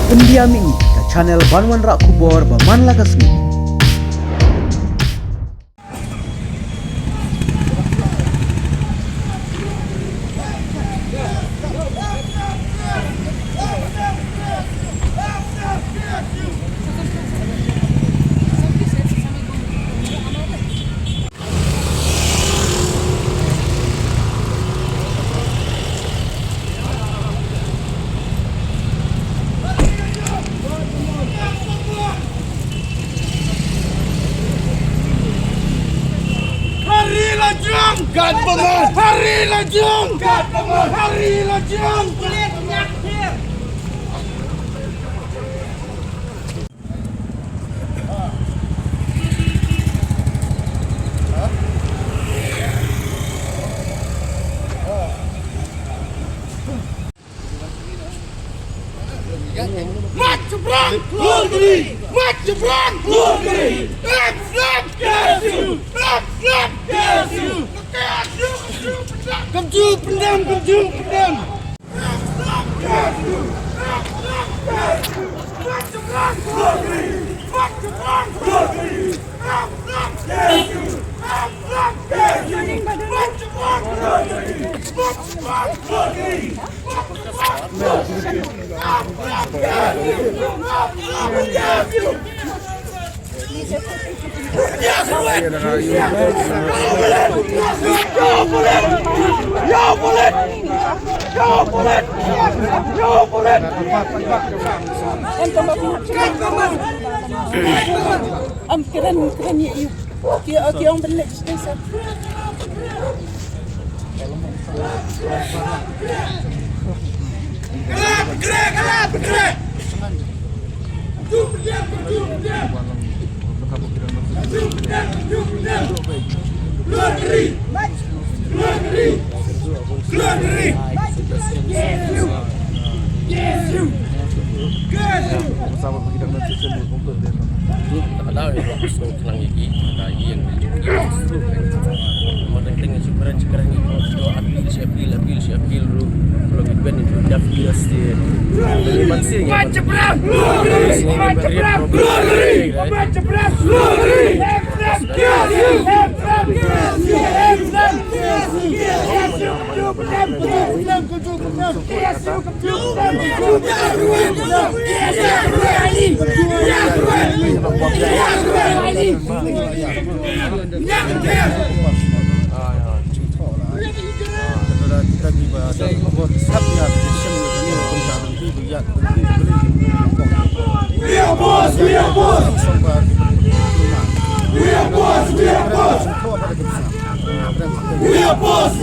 Pendiam ini ke channel Banwan Rak Kubor Baman Lagasmi. Gat Baman! Hari lajung! Gat Baman! Hari lajung! Kulit nyakir! Mat seberang! Keluar negeri! Mat seberang! Keluar negeri! Lap! Lap! Kesu! Lap! Lap! Kesu! Kemju pendam, kemju pendam. Keren ya iu. Kia orang belik desa. Gelap. Keluar negeri. Bersama kita menentukan untuk itu ada yang bagus selang gigi, ada yang justru mana dengan sekarang itu apil lu kalau kita itu dapil sih masih Macam We are boss.